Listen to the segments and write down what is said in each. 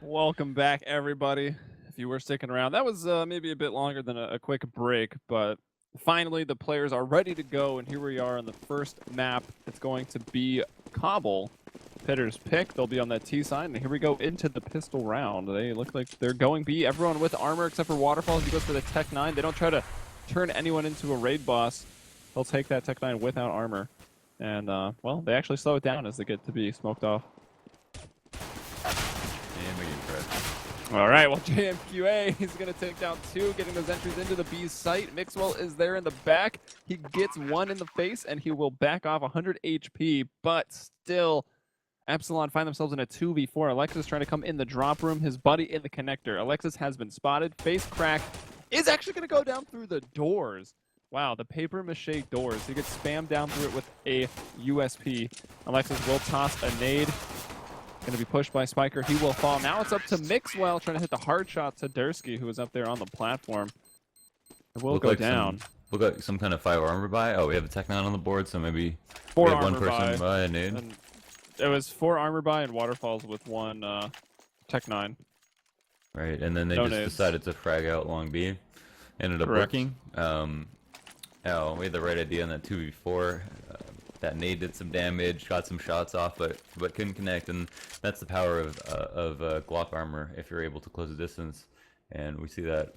Welcome back, everybody. If you were sticking around, that was maybe a bit longer than a quick break, but finally the players are ready to go, and here we are on the first map. It's going to be Cobble, PiTER's pick. They'll be on that T side, and here we go into the pistol round. They look like they're going B. Everyone with armor except for Waterfalls. He goes for the Tech 9. They don't try to turn anyone into a raid boss. They'll take that Tech 9 without armor. And, well, they actually slow it down as they get to be smoked off. All right, well, JMQA is going to take down 2, getting those entries into the B's site. Mixwell is there in the back. He gets 1 in the face, and he will back off 100 HP, but still, Epsilon find themselves in a 2v4. Alexis trying to come in the drop room, his buddy in the connector. Alexis has been spotted. Face crack is actually going to go down through the doors. Wow, the paper mache doors. He gets spammed down through it with a USP. Alexis will toss a nade. Going to be pushed by Spiker. He will fall. Now it's up to Mixwell trying to hit the hard shot to Dursky, who was up there on the platform. It will go down. Look like some kind of 5 armor buy. Oh, we have a Tech 9 on the board, so maybe 4 we have armor one person buy a nade. And it was 4 armor buy and Waterfalls with 1 Tech 9. Right, and then they No just nades. decided to frag out long B. Ended up Correct. working. Oh, we had the right idea on that 2v4. That nade did some damage, got some shots off, but couldn't connect, and that's the power of Glock armor if you're able to close the distance. And we see that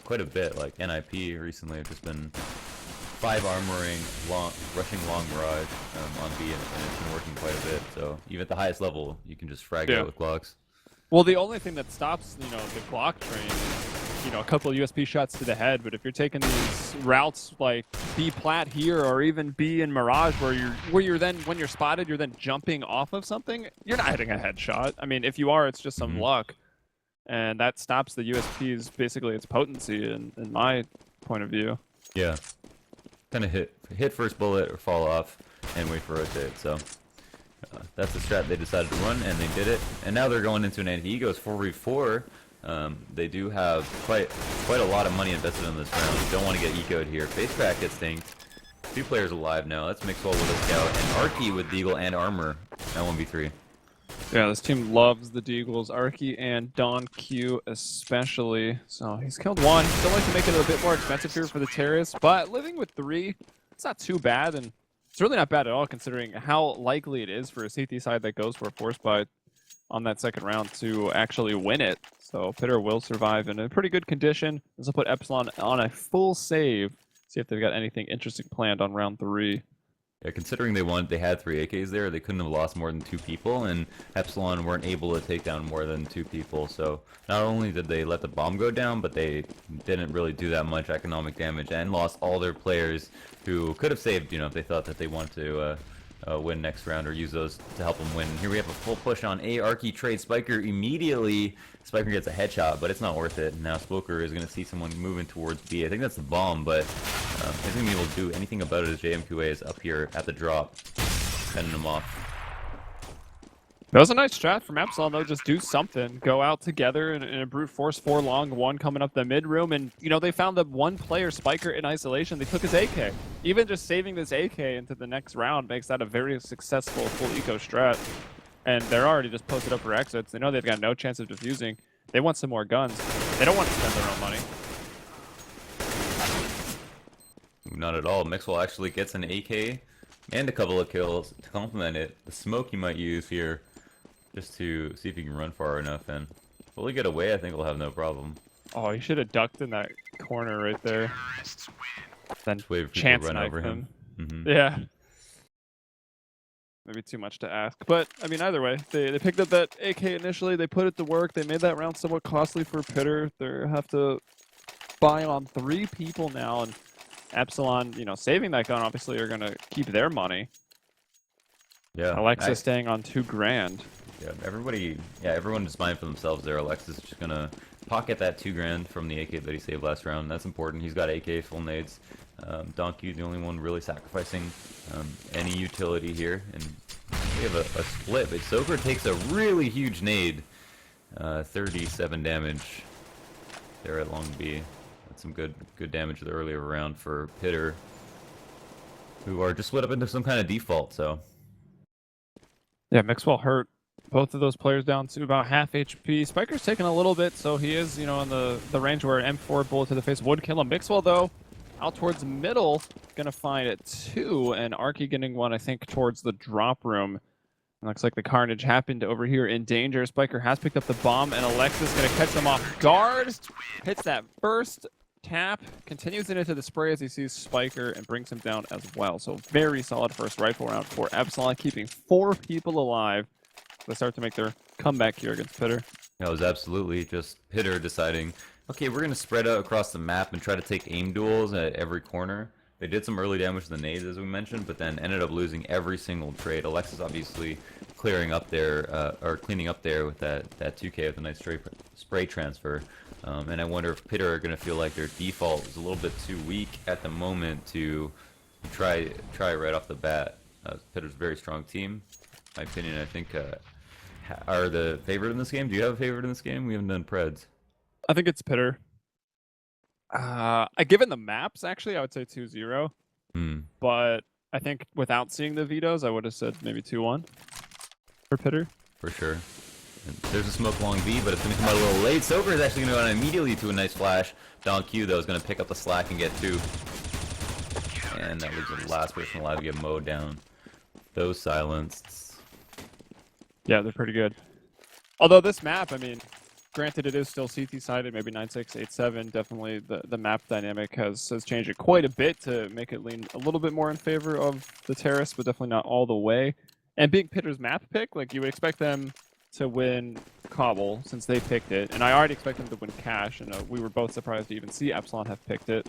quite a bit. Like NIP recently have just been 5 armoring, rushing long barrage on B, and it's been working quite a bit. So even at the highest level, you can just frag out with Glocks. Well, the only thing that stops, the Glock train is, a couple of USP shots to the head. But if you're taking these routes like B plat here or even B in Mirage, where you're then, when you're spotted, you're then jumping off of something, you're not hitting a headshot. I mean, if you are, it's just some luck, and that stops the USP's basically its potency in my point of view. Yeah, kind of hit first bullet or fall off and wait for rotate. So. That's the strat they decided to run, and they did it. And now they're going into an anti. He goes 4v4. They do have quite a lot of money invested in this round. Don't want to get ecoed here. Face crack gets stinked. 2 players alive now. That's Mixwell with a scout, and Arky with Deagle and armor. Now 1v3. Yeah, this team loves the Deagles. Arky and Don Q especially. So he's killed 1. Still like to make it a bit more expensive here for the terrorists, but living with 3, it's not too bad, and it's really not bad at all considering how likely it is for a CT side that goes for a force buy on that second round to actually win it. So PiTER will survive in a pretty good condition. This will put Epsilon on a full save. See if they've got anything interesting planned on round 3. Yeah, considering they had 3 AKs there, they couldn't have lost more than 2 people, and Epsilon weren't able to take down more than 2 people. So not only did they let the bomb go down, but they didn't really do that much economic damage and lost all their players who could have saved, if they thought that they wanted to win next round or use those to help them win. Here we have a full push on A. Arky trade Spiker immediately. Spiker gets a headshot, but it's not worth it. Now Spoker is going to see someone moving towards B. I think that's the bomb, but he's going to be able to do anything about it as JMQA is up here at the drop, sending him off. That was a nice strat from Epsilon, though. Just do something. Go out together in a brute force 4 long, 1 coming up the mid room. And, they found the 1 player Spiker in isolation. They took his AK. Even just saving this AK into the next round makes that a very successful full eco strat. And they're already just posted up for exits. They know they've got no chance of defusing. They want some more guns. They don't want to spend their own money. Not at all. Mixwell actually gets an AK and a couple of kills to complement it. The smoke he might use here just to see if he can run far enough, and fully get away, I think we'll have no problem. Oh, he should have ducked in that corner right there. Then Just wait for people chance to run knife over him. Yeah. Maybe too much to ask. But, I mean, either way, they picked up that AK initially. They put it to work. They made that round somewhat costly for PiTER. They have to buy on 3 people now, and Epsilon, saving that gun, obviously, are going to keep their money. Yeah. Alexis staying on $2,000. Yeah, everyone is buying for themselves there. Alexis is just gonna pocket that $2,000 from the AK that he saved last round. That's important. He's got AK, full nades. Donkey, the only one really sacrificing any utility here. And we have a split, but Soker takes a really huge nade. 37 damage there at long B. That's some good damage the earlier round for PiTER, who are just split up into some kind of default, so. Yeah, Mixwell hurt Both of those players down to about half HP. Spiker's taking a little bit, so he is, you know, in the range where an M4 bullet to the face would kill him. Mixwell, though, out towards middle, gonna find it 2, and Arky getting one, I think, towards the drop room. And looks like the carnage happened over here in danger. Spiker has picked up the bomb, and Alexis gonna catch them off guard. Hits that first tap, continues it into the spray as he sees Spiker and brings him down as well. So very solid first rifle round for Epsilon, keeping 4 people alive. They start to make their comeback here against PiTER. That was absolutely just PiTER deciding, okay, we're going to spread out across the map and try to take aim duels at every corner. They did some early damage to the nades, as we mentioned, but then ended up losing every single trade. Alexis obviously clearing up there, or cleaning up there with that 2K with a nice spray transfer. And I wonder if PiTER are going to feel like their default is a little bit too weak at the moment to try right off the bat. PiTER's a very strong team. In my opinion, I think are the favorite in this game. Do you have a favorite in this game? We haven't done Preds. I think it's PiTER. Given the maps, actually, I would say 2-0. But I think without seeing the vetoes, I would have said maybe 2-1 for PiTER. For sure. And there's a smoke along B, but it's going to come out a little late. Soaker is actually going to go on immediately to a nice flash. Don Q, though, is going to pick up the slack and get 2. And that leaves the last person alive to get mowed down. Those silenced. Yeah, they're pretty good. Although this map, I mean, granted it is still CT-sided, maybe 9-6, 8-7. Definitely the map dynamic has changed it quite a bit to make it lean a little bit more in favor of the terrorists, but definitely not all the way. And being PiTER's map pick, like you would expect them to win Cobble since they picked it. And I already expect them to win Cash, and we were both surprised to even see Epsilon have picked it.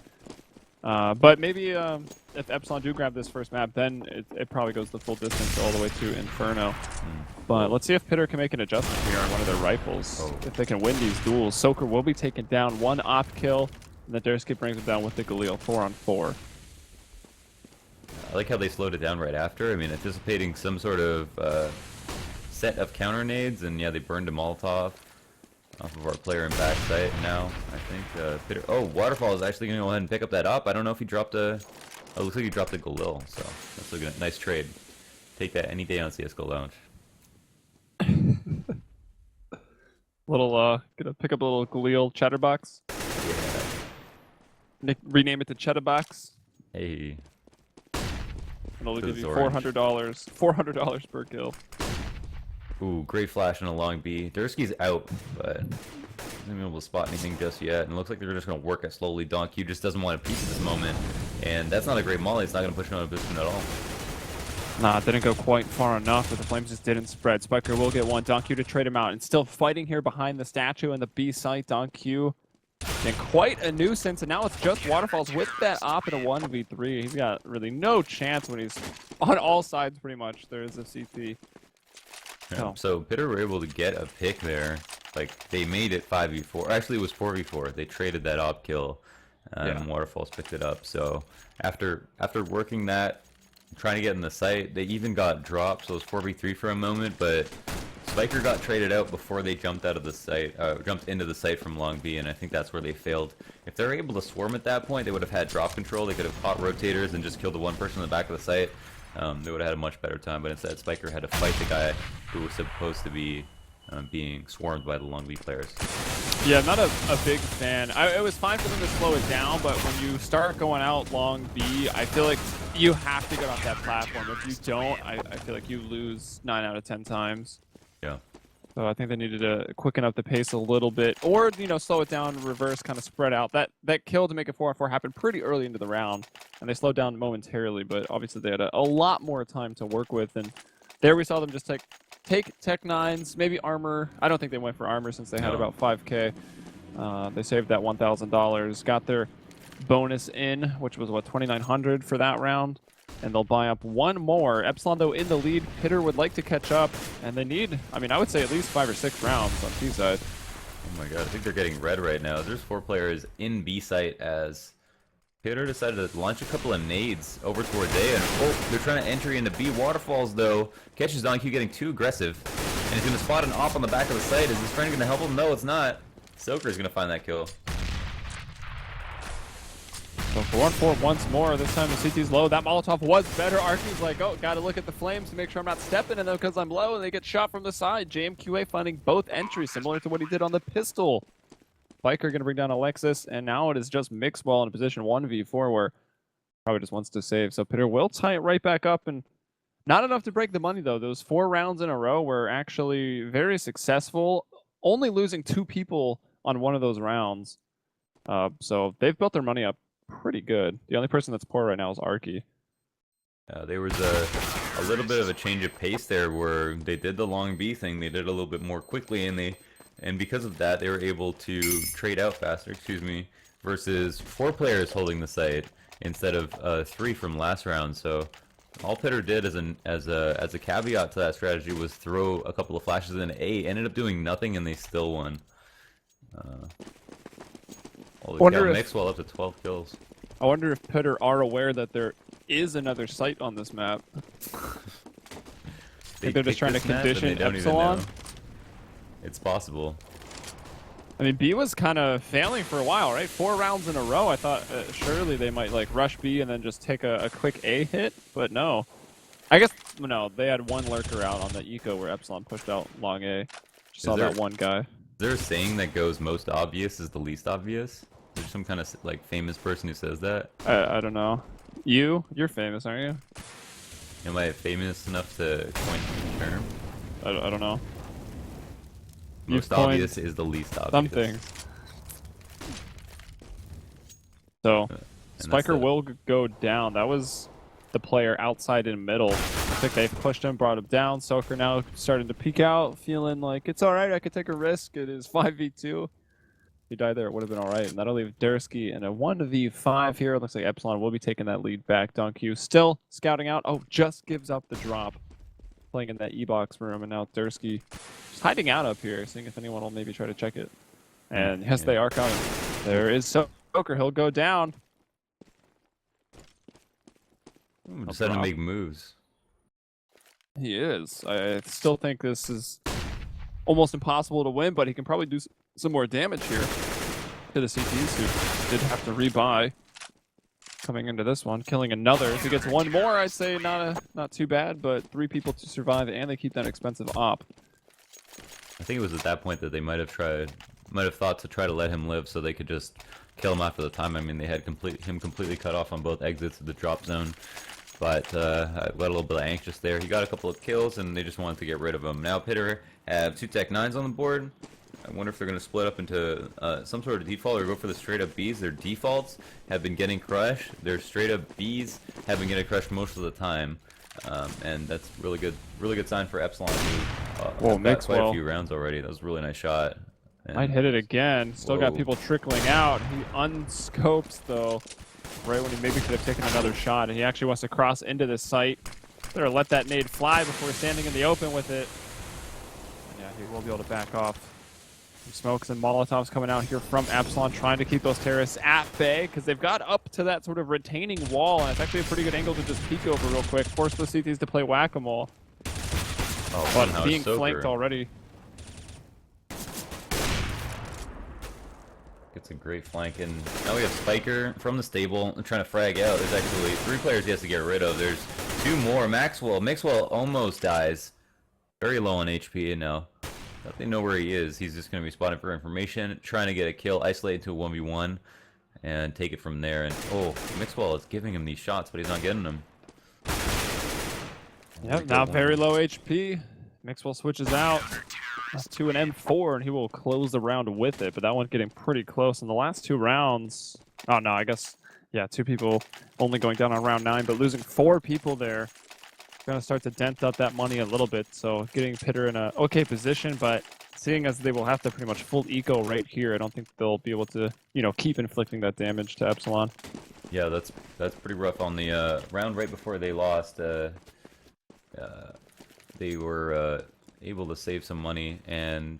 But maybe if Epsilon do grab this first map, then it probably goes the full distance all the way to Inferno. But let's see if PiTER can make an adjustment here on one of their rifles. If they can win these duels. Soaker will be taken down, 1 op kill, and the Darescape brings him down with the Galil, 4-on-4. I like how they slowed it down right after. I mean, anticipating some sort of set of counter nades, and yeah, they burned a Molotov off of our player in backside now, I think. PiTER, oh, Waterfall is actually going to go ahead and pick up that op. I don't know if he dropped a... Oh, it looks like he dropped a Galil, so that's looking at nice trade. Take that any day on CSGO Lounge. Gonna pick up a little Galil Chatterbox. Yeah. Rename it to Chatterbox. Hey. And it'll give you $400 per kill. Ooh, great flash on a long B. Dursky's out, but hasn't been able to spot anything just yet. And it looks like they're just going to work it slowly. Don Q just doesn't want a piece at this moment. And that's not a great molly. It's not going to push him on a position at all. Nah, it didn't go quite far enough, but the flames just didn't spread. Spiker will get one. Don Q to trade him out. And still fighting here behind the statue in the B site. Don Q and quite a nuisance. And now it's just Waterfalls with that op in a 1v3. He's got really no chance when he's on all sides pretty much. There is a CT. Yeah, so PiTER were able to get a pick there. Like, they made it 5v4. Actually, it was 4v4. They traded that op kill, and Waterfalls picked it up. So after working that, trying to get in the site, they even got dropped. So it was 4v3 for a moment, but Spiker got traded out before they jumped out of the site, jumped into the site from Long B, and I think that's where they failed. If they were able to swarm at that point, they would have had drop control. They could have caught rotators and just killed the one person in the back of the site. They would have had a much better time, but instead Spiker had to fight the guy who was supposed to be being swarmed by the Long B players. Yeah, not a big fan. It was fine for them to slow it down, but when you start going out Long B, I feel like you have to get off that platform. If you don't, I feel like you lose 9 out of 10 times. Yeah. So I think they needed to quicken up the pace a little bit, or slow it down, reverse, kind of spread out. That kill to make it 4-on-4 happened pretty early into the round, and they slowed down momentarily. But obviously they had a lot more time to work with, and there we saw them just take Tech 9s, maybe armor. I don't think they went for armor since they had about 5K. They saved that $1,000, got their bonus in, which was what, 2,900 for that round. And they'll buy up one more. Epsilon, though, in the lead. PiTER would like to catch up, and they need, I would say at least 5 or 6 rounds on T side. Oh my god, I think they're getting red right now. There's 4 players in B site as PiTER decided to launch a couple of nades over towards A, and they're trying to entry into B. Waterfalls, though, catches Don Q getting too aggressive, and he's going to spot an op on the back of the site. Is his friend going to help him? No, it's not. Soaker's going to find that kill. So 4-on-4 once more. This time the CT's low. That Molotov was better. Arky's like, oh, gotta look at the flames to make sure I'm not stepping in them because I'm low, and they get shot from the side. JMQA finding both entries, similar to what he did on the pistol. Biker gonna bring down Alexis, and now it is just Mixwell in a position 1v4 where probably just wants to save. So PiTER will tie it right back up, and not enough to break the money though. Those 4 rounds in a row were actually very successful, only losing 2 people on one of those rounds. So they've built their money up pretty good. The only person that's poor right now is Arky. There was a little bit of a change of pace there where they did the long B thing. They did it a little bit more quickly, and because of that, they were able to trade out faster. Excuse me, versus 4 players holding the site instead of 3 from last round. So all PiTER did as a caveat to that strategy was throw a couple of flashes in A. Ended up doing nothing, and they still won. Wonder if Mixwell up to 12 kills. I wonder if PiTER are aware that there is another site on this map. They're just trying to condition Epsilon. It's possible. I mean, B was kind of failing for a while, right? 4 rounds in a row. I thought surely they might like rush B and then just take a quick A hit, but no. I guess no. They had one lurker out on the eco where Epsilon pushed out long A. Just saw that one guy. Is there a saying that goes most obvious is the least obvious? There's some kind of like famous person who says that. I don't know. You're famous, aren't you? Am I famous enough to coin the term? I don't know. Most obvious is the least obvious. Something. So, Spiker will go down. That was the player outside in middle. I think they pushed him, brought him down. Soaker now starting to peek out, feeling like it's alright, I could take a risk. It is 5v2. If he died there, it would have been alright. And that'll leave Dursky in a 1v5 here. It looks like Epsilon will be taking that lead back. Donkey still scouting out. Oh, just gives up the drop. Playing in that E-box room, and now Dursky just hiding out up here, seeing if anyone will maybe try to check it. And yes, they are coming. There is Soaker. He'll go down. Decided to make moves. He is. I still think this is almost impossible to win, but he can probably do some more damage here to the CTs, who did have to rebuy coming into this one, killing another. If he gets one more, I'd say not too bad, but 3 people to survive, and they keep that expensive op. I think it was at that point that they might have thought to try to let him live so they could just kill him after the time. I mean, they had him completely cut off on both exits of the drop zone, but I got a little bit anxious there. He got a couple of kills, and they just wanted to get rid of him. Now PiTER have 2 Tech 9s on the board. I wonder if they're going to split up into some sort of default or go for the straight up Bs. Their defaults have been getting crushed. Their straight up Bs have been getting crushed most of the time, and that's really good sign for Epsilon. Who got quite a few rounds already. That was a really nice shot. And might hit it again. Still got people trickling out. He unscopes though, right when he maybe could have taken another shot. And he actually wants to cross into this site. Better let that nade fly before standing in the open with it. And yeah, he will be able to back off. Some smokes and Molotovs coming out here from Epsilon, trying to keep those terrorists at bay because they've got up to that sort of retaining wall, and it's actually a pretty good angle to just peek over real quick. Force the CTs to play whack-a-mole. Oh, but being flanked already. Gets a great flank, and now we have Spiker from the stable trying to frag out. There's actually 3 players he has to get rid of. There's 2 more. Mixwell almost dies. Very low on HP, and now that they know where he is, he's just going to be spotting for information, trying to get a kill, isolate to a 1v1, and take it from there. And oh, Mixwell is giving him these shots, but he's not getting them. Yep, now very low HP. Mixwell switches out to an M4, and he will close the round with it, but that one's getting pretty close. In the last 2 rounds, oh no, I guess, yeah, 2 people only going down on round 9, but losing 4 people there. Going to start to dent up that money a little bit, so getting PiTER in a okay position, but seeing as they will have to pretty much full eco right here, I don't think they'll be able to, keep inflicting that damage to Epsilon. Yeah, that's pretty rough. On the round right before they lost, they were able to save some money, and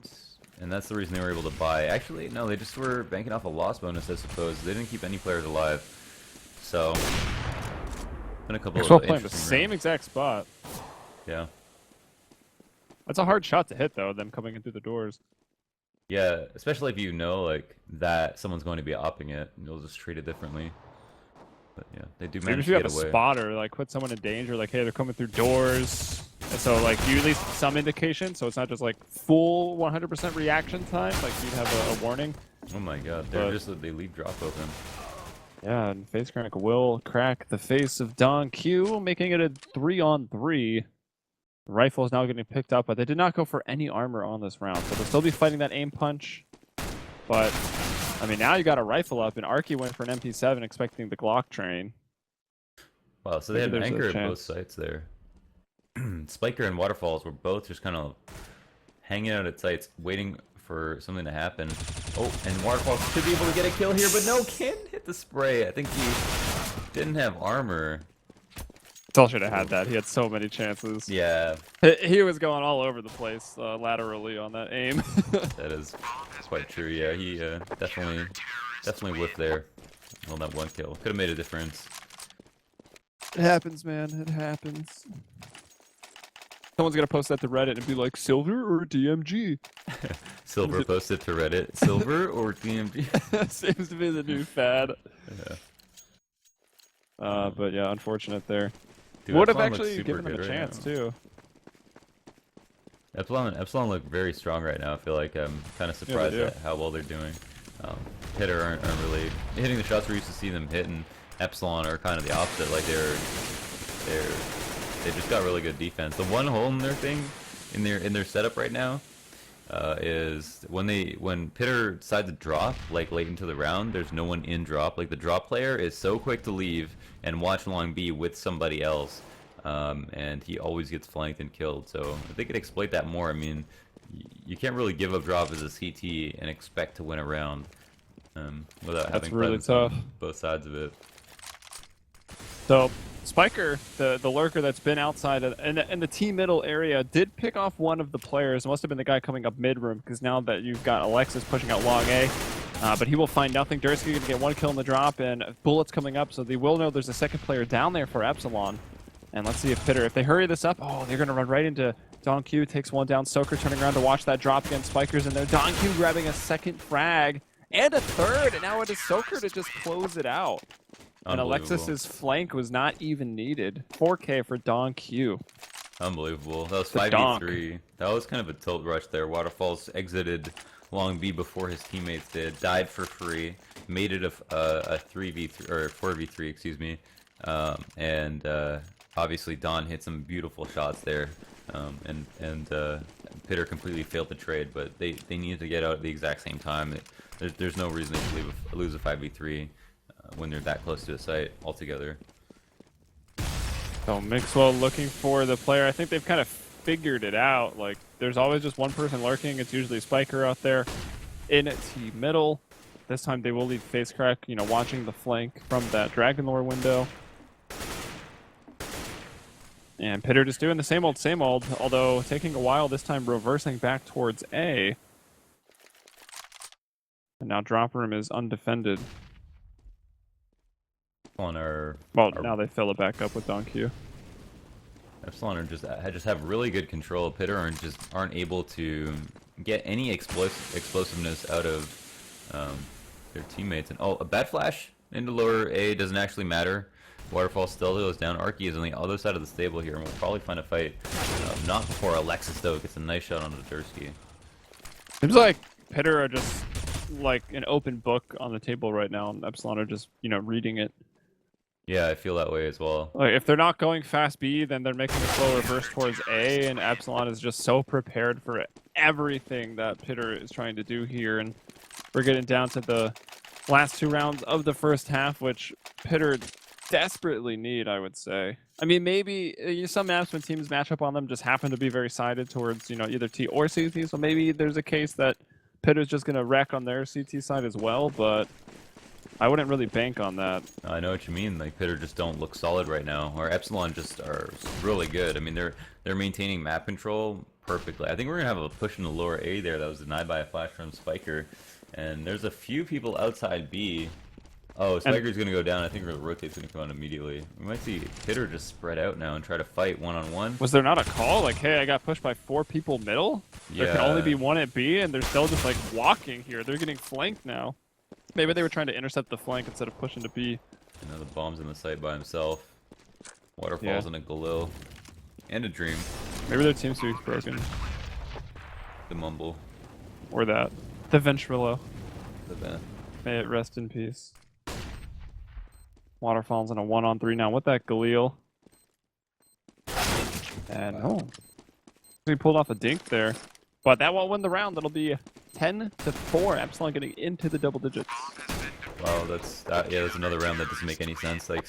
that's the reason they were able to buy. Actually, no, they just were banking off a loss bonus, I suppose. They didn't keep any players alive, so been a couple of playing the same exact spot. Yeah. That's a hard shot to hit, though, them coming in through the doors. Yeah, especially if you know, like, that someone's going to be upping it, and you'll just treat it differently. But yeah, they do Maybe manage if you to have get a away. spotter, like put someone in danger, like hey, they're coming through doors. And so like you at least some indication, so it's not just like full 100% reaction time. Like you'd have a warning. Oh my god, they leave drop open. Yeah, and Face Crank will crack the face of Don Q, making it a 3-on-3. Rifle is now getting picked up, but they did not go for any armor on this round, so they'll still be fighting that aim punch. But I mean, now you got a rifle up, and Arky went for an MP7, expecting the Glock train. Wow, so they had Maybe an there's a anchor at both chance. sites there. Spiker and Waterfalls were both just kind of hanging out at sites, waiting for something to happen. Oh, and Waterfalls should be able to get a kill here, but no, can't hit the spray. I think he didn't have armor. Still should have had that. He had so many chances. Yeah, He was going all over the place laterally on that aim. that is quite true. Yeah, he definitely whiffed there on that one kill. Could have made a difference. It happens, man. It happens. Someone's gonna post that to Reddit and be like, "Silver or DMG?" Silver posted to Reddit. Silver or DMG? Seems to be the new fad. Yeah. But yeah, unfortunate there. Dude, Would have Epsilon looks actually super given them a good right chance now. too. Epsilon look very strong right now. I feel like I'm kind of surprised do. at how well they're doing. PiTER aren't really hitting the shots we're used to see them hit, and Epsilon are kind of the opposite. Like they just got really good defense. The one hole in their thing, in their setup right now, is when PiTER decide to drop like late into the round. There's no one in drop. Like the drop player is so quick to leave and watch long B with somebody else. And he always gets flanked and killed. So if they could exploit that more, I mean, you can't really give up drop as a CT and expect to win a round without having really presence on tough. both sides of it. So Spiker, the lurker that's been outside in the T middle area, did pick off one of the players. It must have been the guy coming up mid room, because now that you've got Alexis pushing out long A, but he will find nothing. Dursky going to get one kill in the drop, and bullets coming up, so they will know there's a second player down there for Epsilon. And let's see if PiTER, if they hurry this up, oh, they're going to run right into Don Q, takes one down. Soaker turning around to watch that drop again. Spiker's in there. Don Q grabbing a second frag and a third, and now it is Soaker to just close it out. And Alexis's flank was not even needed. 4K for Don Q. Unbelievable. That was 5v3. That was kind of a tilt rush there. Waterfalls exited long B before his teammates did. Died for free. Made it a 3v3 or 4v3, excuse me. Obviously Don hit some beautiful shots there. And PiTER completely failed the trade, but they needed to get out at the exact same time. There's no reason to lose a 5v3 when they're that close to a site altogether. So Mixwell looking for the player. I think they've kind of figured it out. Like, there's always just one person lurking. It's usually Spiker out there in T middle. This time they will leave Face Crack, you know, watching the flank from that Dragon Lore window. And PiTER just doing the same old, although taking a while this time, reversing back towards A. And now drop room is undefended. Now they fill it back up with Don Q. Epsilon just have really good control. PiTER aren't able to get any explosiveness out of their teammates. And a bad flash into lower A doesn't actually matter. Waterfall still goes down. Arky is on the other side of the stable here, and we'll probably find a fight. Not before Alexis, though, gets a nice shot onto Dursky. Seems like PiTER are just like an open book on the table right now, and Epsilon are just, you know, reading it. Yeah, I feel that way as well. Like, if they're not going fast B, then they're making a slow reverse towards A, and Epsilon is just so prepared for everything that PiTER is trying to do here. And we're getting down to the last 2 rounds of the first half, which PiTER desperately need, I would say. I mean, maybe some maps when teams match up on them just happen to be very sided towards, you know, either T or CT, so maybe there's a case that PiTER's just going to wreck on their CT side as well, but I wouldn't really bank on that. I know what you mean. Like, PiTER just don't look solid right now, or Epsilon just are really good. I mean, they're maintaining map control perfectly. I think we're gonna have a push in the lower A there that was denied by a flash from Spiker, and there's a few people outside B. Oh, Spiker's gonna go down. I think Rotate's gonna come out immediately. We might see PiTER just spread out now and try to fight one-on-one. Was there not a call? Like, hey, I got pushed by 4 people middle? Yeah. There can only be 1 at B, and they're still just, like, walking here. They're getting flanked now. Maybe they were trying to intercept the flank instead of pushing to B. Another bomb's in the site by himself. Waterfalls and a Galil. And a Dream. Maybe their team speak's broken. The Mumble. Or that. The Ventrilo. The Vent. May it rest in peace. Waterfalls in a 1-on-3 now with that Galil. And oh, he pulled off a dink there, but that won't win the round. That'll be 10-4. Epsilon getting into the double digits. Wow, that's another round that doesn't make any sense. Like,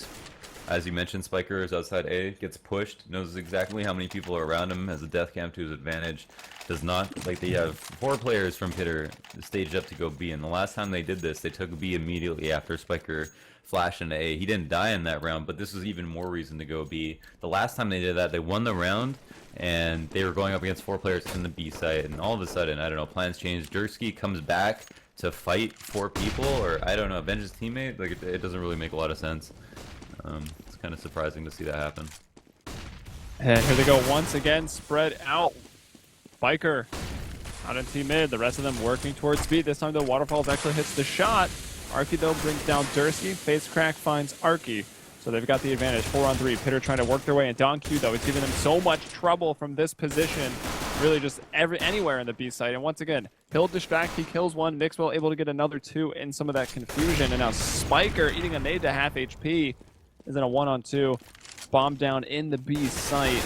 as you mentioned, Spiker is outside A, gets pushed, knows exactly how many people are around him, has a death cam to his advantage. Does not, like, they have 4 players from PiTER staged up to go B, and the last time they did this, they took B immediately after Spiker flashed into A. He didn't die in that round, but this was even more reason to go B. The last time they did that, they won the round, and they were going up against 4 players in the B site, and all of a sudden, I don't know, plans changed. Dursky comes back to fight 4 people, or I don't know, avenge his teammate. Like, it doesn't really make a lot of sense. It's kind of surprising to see that happen. And here they go once again, spread out. Biker out in team mid, the rest of them working towards speed. This time the Waterfalls actually hits the shot. Arky though brings down Dursky. Face Crack finds Arky. So they've got the advantage, 4-on-3. PiTER trying to work their way, and Don Q though is giving them so much trouble from this position. Really just anywhere in the B site. And once again, he'll distract, he kills one. Mixwell able to get another 2 in some of that confusion. And now Spiker eating a nade to half HP is in a 1-on-2. Bomb down in the B site.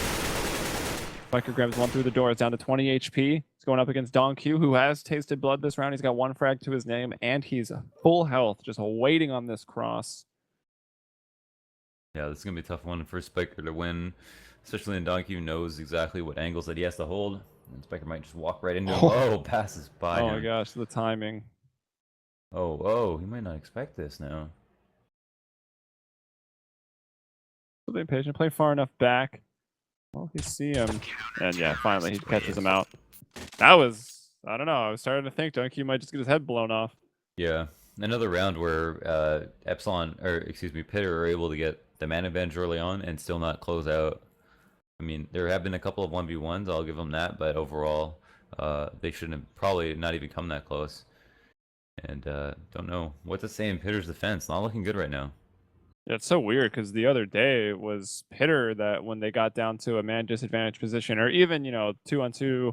Spiker grabs one through the door. It's down to 20 HP. He's going up against Don Q, who has tasted blood this round. He's got 1 frag to his name, and he's full health, just waiting on this cross. Yeah, this is going to be a tough one for Spiker to win, especially when Don Q knows exactly what angles that he has to hold. And Spiker might just walk right into him. Oh, passes by him. Oh my gosh, the timing. Oh, he might not expect this now. So being patient, play far enough back. Well, you see him. And yeah, finally he catches him out. That was, I don't know, I was starting to think Don Q might just get his head blown off. Yeah, another round where PiTER are able to get the man advantage early on and still not close out. I mean, there have been a couple of 1v1s, I'll give them that, but overall, they shouldn't have probably not even come that close. And don't know what to say in PiTER's defense. Not looking good right now. Yeah, it's so weird because the other day it was PiTER that when they got down to a man disadvantage position, or even, 2-on-2,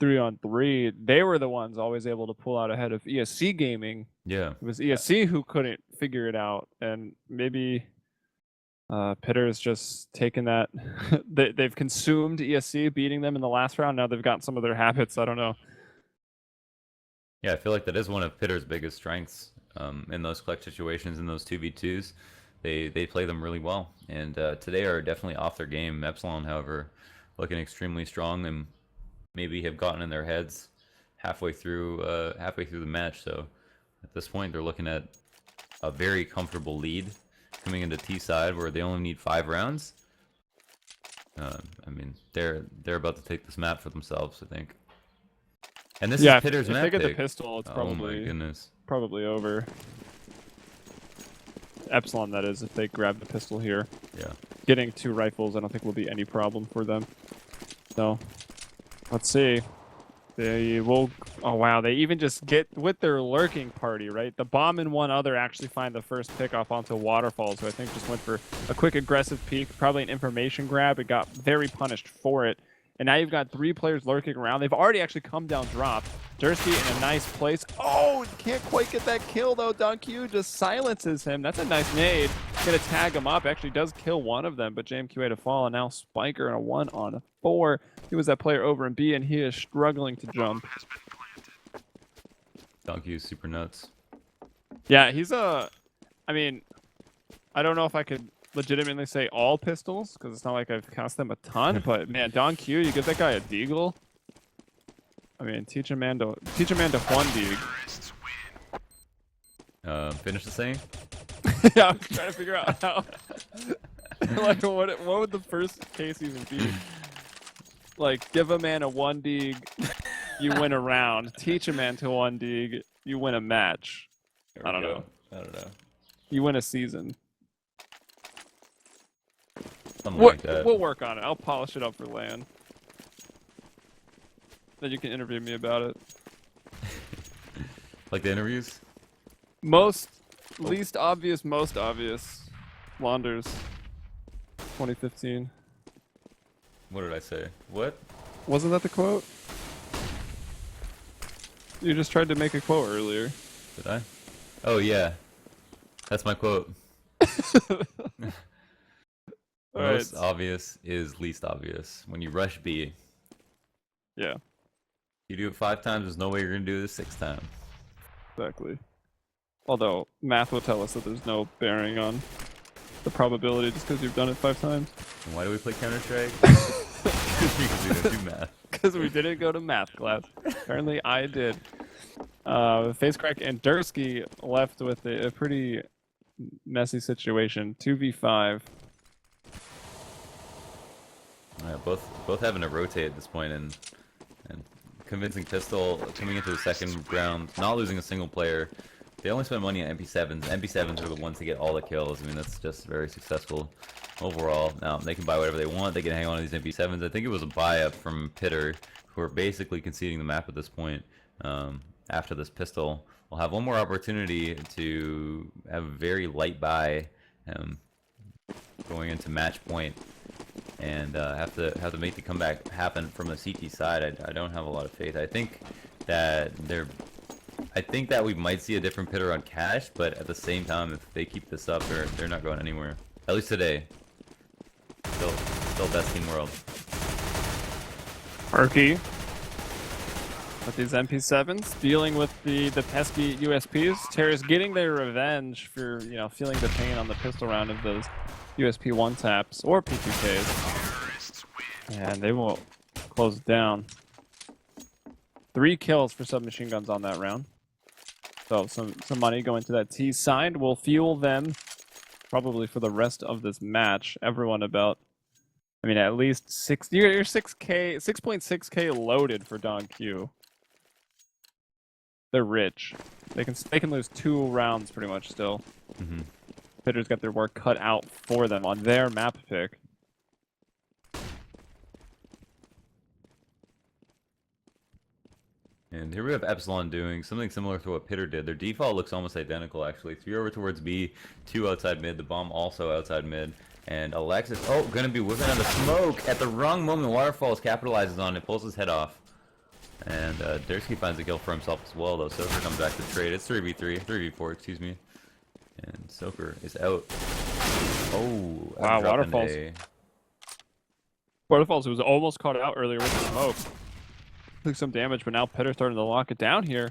3-on-3, they were the ones always able to pull out ahead of ESC Gaming. Yeah. It was ESC who couldn't figure it out, and maybe PiTER is just taking that. They've consumed ESC, beating them in the last round. Now they've gotten some of their habits. I don't know. Yeah, I feel like that is one of PiTER's biggest strengths in those clutch situations, in those 2v2s. They play them really well, and today are definitely off their game. Epsilon, however, looking extremely strong and maybe have gotten in their heads halfway through the match. So at this point, they're looking at a very comfortable lead coming into T side, where they only need 5 rounds. I mean, they're about to take this map for themselves, I think. And this is PiTER's map. If they get the pistol, it's probably, oh my goodness, probably over. Epsilon, that is, if they grab the pistol here. Yeah. Getting 2 rifles, I don't think will be any problem for them. So, let's see. They will... Oh, wow. They even just get with their lurking party, right? The bomb and one other actually find the first pick off onto Waterfalls, who I think just went for a quick aggressive peek. Probably an information grab. It got very punished for it. And now you've got 3 players lurking around. They've already actually come down drop. Dursky in a nice place. Oh, can't quite get that kill though. Don Q just silences him. That's a nice nade. Gonna tag him up. Actually does kill one of them, but JMQ had to fall, and now Spiker in a 1-on-4. He was that player over in B, and he is struggling to jump. Don Q is super nuts. Yeah, he's I mean, I don't know if I could legitimately say all pistols, because it's not like I've cast them a ton, but man, Don Q, you give that guy a deagle. I mean, teach a man to one deag. Finish the saying? Yeah, I'm trying to figure out how. Like, what would the first case even be? Like, give a man a 1 deag, you win a round. Teach a man to 1 deag, you win a match. I don't know. You win a season. Something like that. We'll work on it. I'll polish it up for LAN. Then you can interview me about it. Like the interviews? Most Least obvious, most obvious. Launders. 2015. What did I say? What? Wasn't that the quote? You just tried to make a quote earlier. Did I? Oh yeah, that's my quote. Most obvious is least obvious. When you rush B, yeah, you do it 5 times. There's no way you're gonna do this 6 times. exactly. Although math will tell us that there's no bearing on the probability just because you've done it 5 times. And why do we play Counter-Strike? Because we didn't do math. Because we didn't go to math class. Apparently, I did. Facecrack and Dursky left with a pretty messy situation. 2v5. Yeah, both having to rotate at this point, and convincing Pistol coming into the second round, not losing a single player. They only spend money on MP7s. MP7s are the ones to get all the kills. I mean, that's just very successful overall. Now, they can buy whatever they want. They can hang on to these MP7s. I think it was a buy-up from PiTER, who are basically conceding the map at this point. After this Pistol, we'll have one more opportunity to have a very light buy going into match point, and have to make the comeback happen from the CT side. I don't have a lot of faith. I think that we might see a different PiTER on Cash, but at the same time, if they keep this up, they're not going anywhere. At least today. Still best team world. Arky with these MP7s, dealing with the pesky USPs. Terra's getting their revenge for, you know, feeling the pain on the pistol round of those USP 1-taps or P2Ks. And they will close it down. 3 kills for submachine guns on that round. So some money going to that T side will fuel them probably for the rest of this match. Everyone about, I mean, at least 6. You're 6.6K loaded for Don Q. They're rich. They can lose 2 rounds pretty much still. Mm-hmm. PiTER's got their work cut out for them on their map pick. And here we have Epsilon doing something similar to what PiTER did. Their default looks almost identical, actually. 3 over towards B, 2 outside mid, the bomb also outside mid. And Alexis, gonna be whipping out the smoke at the wrong moment. Waterfalls capitalizes on it, pulls his head off. And Dursky finds a kill for himself as well, though. Soaker comes back to trade. It's 3v4, excuse me. And Soaker is out. Oh, wow, Waterfalls. Waterfalls was almost caught out earlier with the smoke. Took some damage, but now PiTER starting to lock it down here.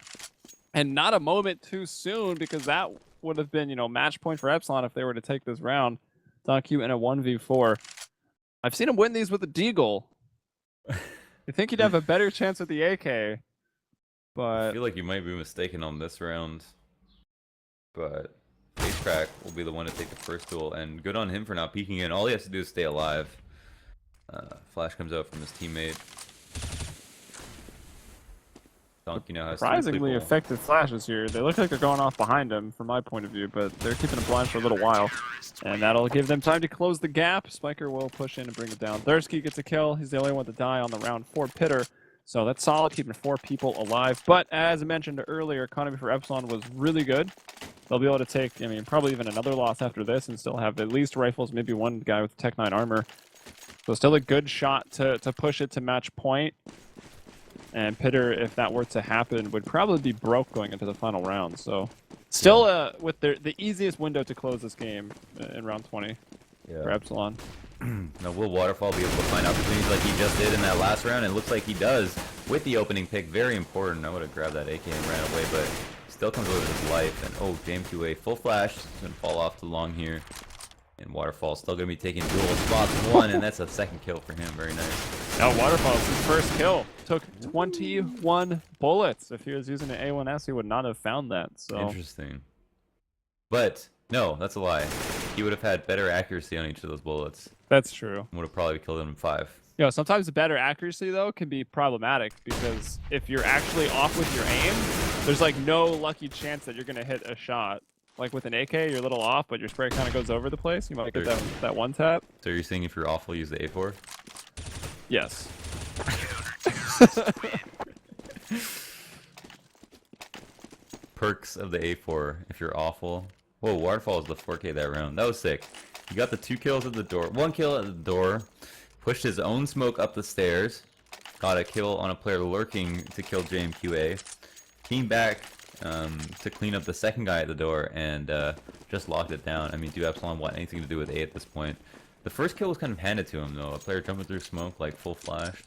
And not a moment too soon, because that would have been, you know, match point for Epsilon if they were to take this round. Don Q in a 1v4. I've seen him win these with a deagle. You think he'd have a better chance with the AK, but I feel like you might be mistaken on this round. But Facecrack will be the one to take the first duel, and good on him for not peeking in. All he has to do is stay alive. Flash comes out from his teammate. Surprisingly effective flashes here. They look like they're going off behind him from my point of view, but they're keeping him blind for a little while. And that'll give them time to close the gap. Spiker will push in and bring it down. Thursky gets a kill. He's the only one to die on the round for PiTER. So that's solid, keeping 4 people alive. But as I mentioned earlier, economy for Epsilon was really good. They'll be able to take, I mean, probably even another loss after this and still have at least rifles, maybe one guy with Tech 9 armor. So still a good shot to push it to match point. And PiTER, if that were to happen, would probably be broke going into the final round. So, still with the easiest window to close this game in round 20 for Epsilon. Now, will Waterfall be able to find opportunities like he just did in that last round? It looks like he does with the opening pick. Very important. I would have grabbed that AK and ran away, but still comes away with his life. And JMQA full flash. He's going to fall off too long here. And Waterfall still going to be taking dual spots 1, and that's a second kill for him. Very nice. Now Waterfall's his first kill. Took 21 bullets. If he was using an A1S, he would not have found that. So interesting. But no, that's a lie. He would have had better accuracy on each of those bullets. That's true. Would have probably killed him in 5. You know, sometimes the better accuracy, though, can be problematic, because if you're actually off with your aim, there's like no lucky chance that you're going to hit a shot. Like with an AK, you're a little off, but your spray kind of goes over the place. You might get that 1-tap. So you're saying if you're awful, use the A4? Yes. Perks of the A4. If you're awful, Whoa, Waterfall is the 4K that round. That was sick. He got the 2 kills at the door. 1 kill at the door. Pushed his own smoke up the stairs. Got a kill on a player lurking to kill JMQA. Came back to clean up the second guy at the door and just locked it down. I mean, do Epsilon want anything to do with A at this point? The first kill was kind of handed to him, though. A player jumping through smoke, like full flashed.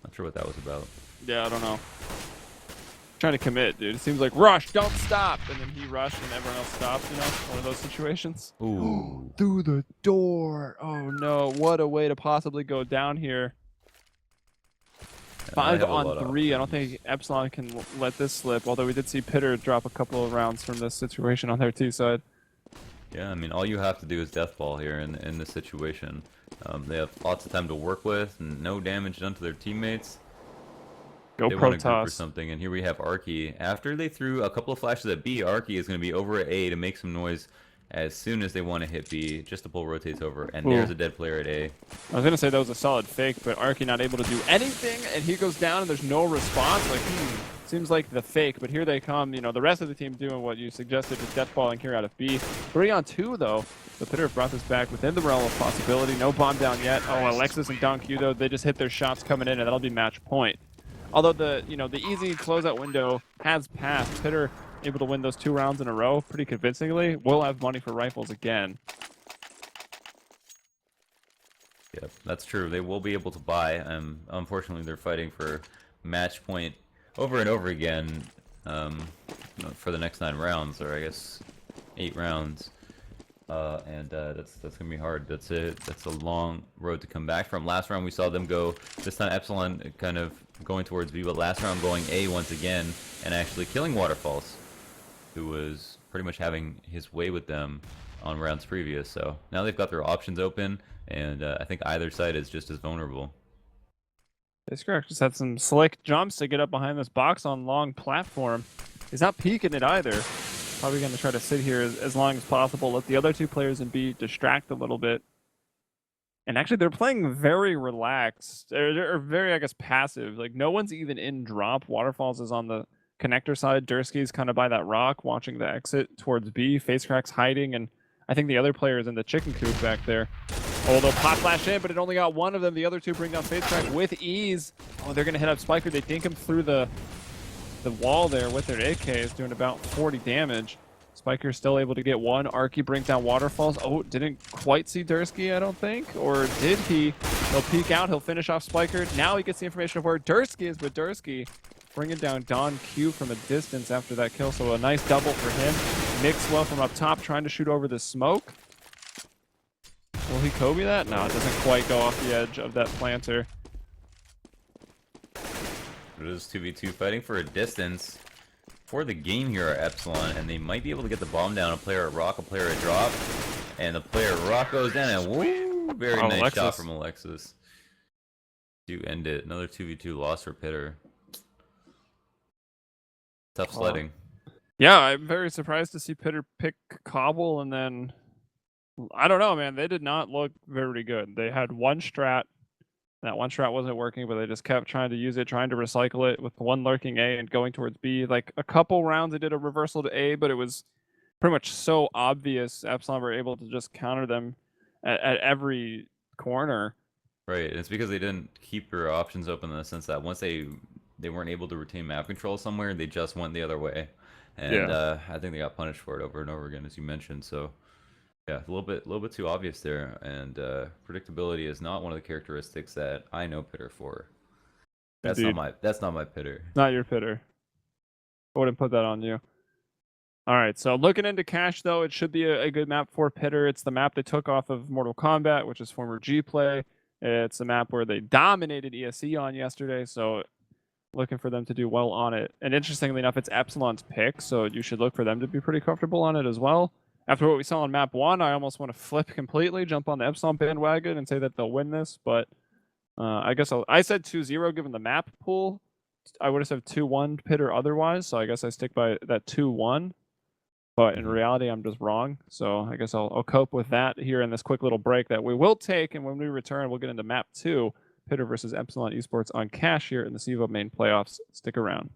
Not sure what that was about. Yeah, I don't know. Trying to commit, dude. It seems like rush, don't stop, and then he rushed and everyone else stops. You know, one of those situations. Ooh. Through the door. Oh no! What a way to possibly go down here. 5 on 3. I don't think Epsilon can let this slip. Although we did see PiTER drop a couple of rounds from this situation on their T side. Yeah, I mean, all you have to do is death ball here in this situation. They have lots of time to work with, and no damage done to their teammates. Go they want to group or Protoss. something, and here we have Arky. After they threw a couple of flashes at B, Arky is going to be over at A to make some noise as soon as they want to hit B. Just the pull rotates over, and there's a dead player at A. I was gonna say that was a solid fake, but Arky not able to do anything, and he goes down, and there's no response. Like, seems like the fake, but here they come. You know, the rest of the team doing what you suggested, just deathballing here out of B. 3 on 2 though. The PiTER brought this back within the realm of possibility. No bomb down yet. Oh, Alexis and Don Q though, they just hit their shots coming in, and that'll be match point. Although the easy closeout window has passed, PiTER able to win those 2 rounds in a row pretty convincingly. Will have money for rifles again. Yep, that's true. They will be able to buy. Unfortunately, they're fighting for match point over and over again for the next 9 rounds, or I guess 8 rounds. That's gonna be hard. That's a long road to come back from. Last round we saw them go. This time Epsilon kind of going towards B, but last round going A once again and actually killing Waterfalls, who was pretty much having his way with them on rounds previous. So now they've got their options open, and I think either side is just as vulnerable. This correct. Just had some slick jumps to get up behind this box on long platform. He's not peeking it either. Probably going to try to sit here as long as possible. Let the other 2 players in B distract a little bit. And actually, they're playing very relaxed. Or very, I guess, passive. Like, no one's even in drop. Waterfalls is on the connector side. Dursky's kind of by that rock, watching the exit towards B. Facecrack's hiding, and I think the other player is in the chicken coop back there. Oh, they'll pop flash in, but it only got one of them. The other 2 bring down Facecrack with ease. Oh, they're going to hit up Spiker. They dink him through the wall there with their AKs, doing about 40 damage. Spiker's still able to get one. Arky brings down Waterfalls. Oh, didn't quite see Dursky, I don't think. Or did he? He'll peek out. He'll finish off Spiker. Now he gets the information of where Dursky is, but Dursky bringing down Don Q from a distance after that kill. So a nice double for him. Mixwell from up top trying to shoot over the smoke. Will he Kobe that? No, it doesn't quite go off the edge of that planter. It is 2v2 fighting for a distance for the game here at Epsilon, and they might be able to get the bomb down. A player at rock, a player at drop, and the player at rock goes down, and woo! Very nice Alexis. shot from Alexis to end it. Another 2v2 loss for PiTER. Tough sledding. Yeah, I'm very surprised to see PiTER pick Cobble, and then I don't know, man. They did not look very good. They had one strat. That one strat wasn't working, but they just kept trying to use it, trying to recycle it with one lurking A and going towards B. Like a couple rounds, they did a reversal to A, but it was pretty much so obvious. Epsilon were able to just counter them at every corner. Right, and it's because they didn't keep their options open in the sense that once they weren't able to retain map control somewhere, they just went the other way. And I think they got punished for it over and over again, as you mentioned. So yeah, a little bit too obvious there, and predictability is not one of the characteristics that I know PiTER for. That's not my PiTER. Not your PiTER. I wouldn't put that on you. All right, so looking into Cache though, it should be a good map for PiTER. It's the map they took off of Mortal Kombat, which is former G Play. It's a map where they dominated ESE on yesterday, so looking for them to do well on it. And interestingly enough, it's Epsilon's pick, so you should look for them to be pretty comfortable on it as well. After what we saw on map 1, I almost want to flip completely, jump on the Epsilon bandwagon and say that they'll win this, but I guess I said 2-0 given the map pool. I would have said 2-1 PiTER otherwise, so I guess I stick by that 2-1. But in reality, I'm just wrong. So I guess I'll cope with that here in this quick little break that we will take. And when we return, we'll get into map 2, PiTER versus Epsilon eSports on Cache here in the CEVO main playoffs. Stick around.